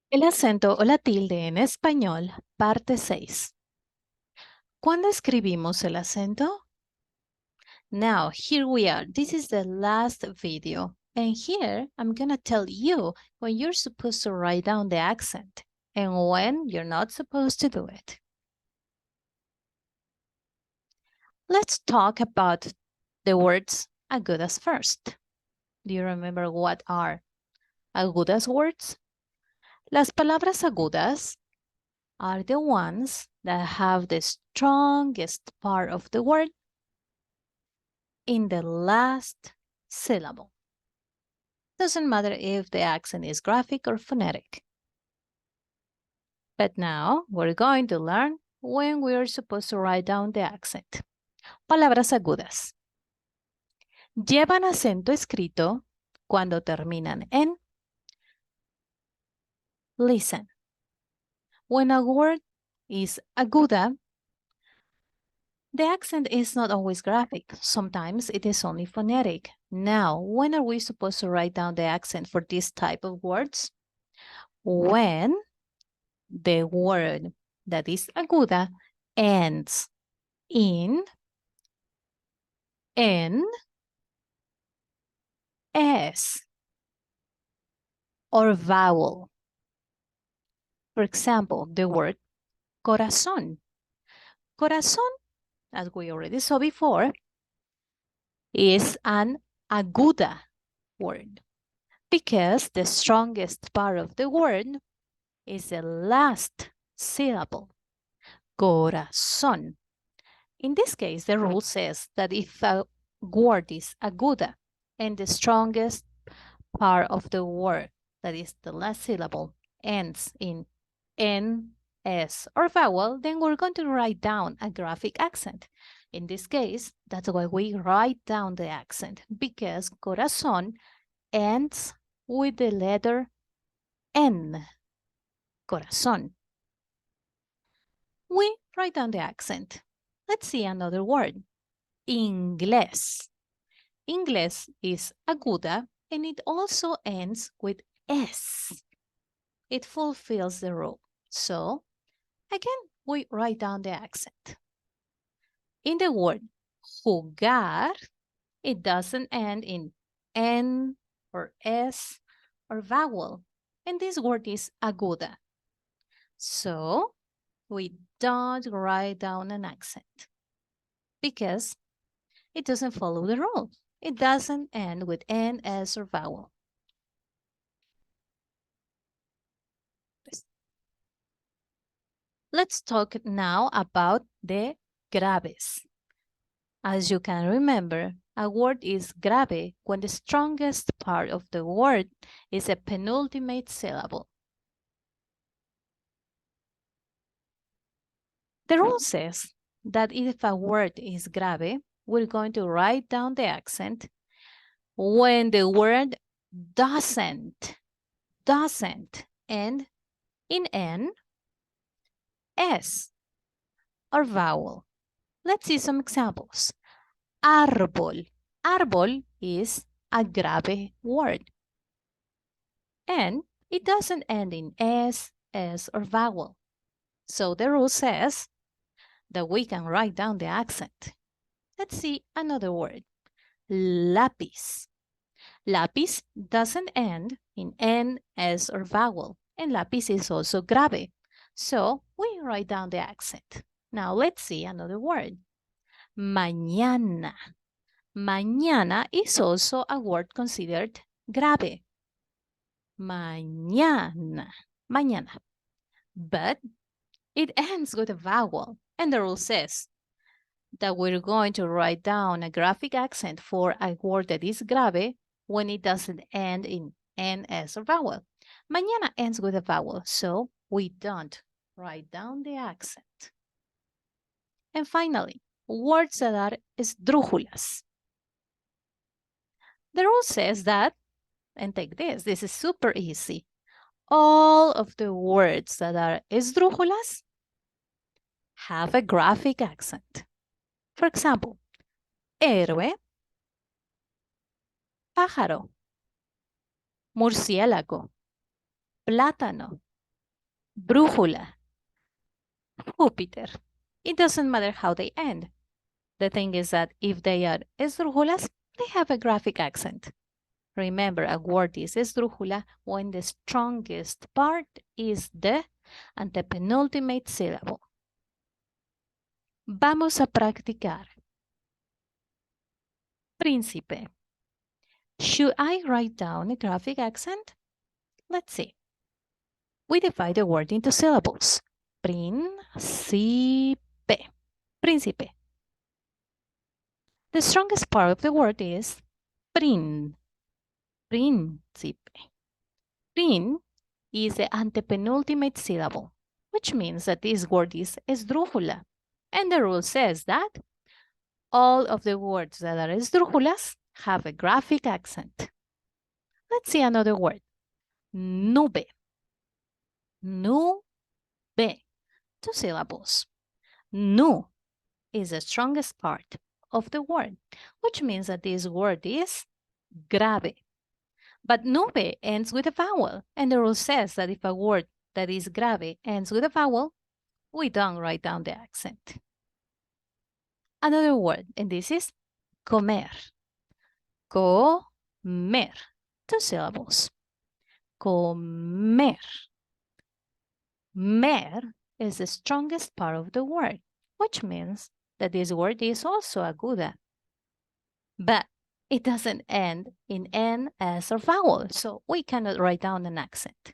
El acento o la tilde en español, parte 6. ¿Cuándo escribimos el acento? Now, here we are. This is the last video. And here, I'm going to tell you when you're supposed to write down the accent and when you're not supposed to do it. Let's talk about the words agudas first. Do you remember what are agudas words? Las palabras agudas are the ones that have the strongest part of the word in the last syllable. Doesn't matter if the accent is graphic or phonetic. But now we're going to learn when we are supposed to write down the accent. Palabras agudas. Llevan acento escrito cuando terminan en. Listen. When a word is aguda, the accent is not always graphic. Sometimes it is only phonetic. Now, when are we supposed to write down the accent for this type of words? When the word that is aguda ends in, en, s, or vowel. For example, the word corazón. Corazón, as we already saw before, is an aguda word because the strongest part of the word is the last syllable, corazón. In this case, the rule says that if a word is aguda and the strongest part of the word, that is the last syllable, ends in N, S, or vowel, then we're going to write down a graphic accent. In this case, that's why we write down the accent, because corazón ends with the letter N, corazón. We write down the accent. Let's see another word, inglés. Inglés is aguda, and it also ends with S. It fulfills the rule. So, again, we write down the accent. In the word jugar, it doesn't end in N or S or vowel, and this word is aguda. So, we don't write down an accent because it doesn't follow the rule. It doesn't end with N, S, or vowel. Let's talk now about the graves. As you can remember, a word is grave when the strongest part of the word is a penultimate syllable. The rule says that if a word is grave, we're going to write down the accent when the word doesn't end in N, S, or vowel. Let's see some examples. Árbol. Árbol is a grave word. And it doesn't end in S, or vowel. So the rule says that we can write down the accent. Let's see another word. Lápiz. Lápiz doesn't end in N, S, or vowel. And lápiz is also grave. So we write down the accent. Now let's see another word. Mañana. Mañana is also a word considered grave. Mañana. Mañana. But it ends with a vowel. And the rule says that we're going to write down a graphic accent for a word that is grave when it doesn't end in N, S, or vowel. Mañana ends with a vowel, so we don't write down the accent. And finally, words that are esdrújulas. The rule says that, and take this is super easy. All of the words that are esdrújulas have a graphic accent. For example, héroe, pájaro, murciélago, plátano, brújula, Júpiter. It doesn't matter how they end. The thing is that if they are esdrújulas, they have a graphic accent. Remember, a word is esdrújula when the strongest part is the antepenultimate syllable. Vamos a practicar. Príncipe. Should I write down a graphic accent? Let's see. We divide the word into syllables. Príncipe. Príncipe. The strongest part of the word is prin. Príncipe. Prin is the antepenultimate syllable, which means that this word is esdrújula. And the rule says that all of the words that are esdrújulas have a graphic accent. Let's see another word. Nube. Nube. 2 syllables. Nu is the strongest part of the word, which means that this word is grave. But nube ends with a vowel, and the rule says that if a word that is grave ends with a vowel, we don't write down the accent. Another word, and this is comer. Comer. 2 syllables. Comer. Mer is the strongest part of the word, which means that this word is also aguda. But it doesn't end in N, S, or vowel, so we cannot write down an accent.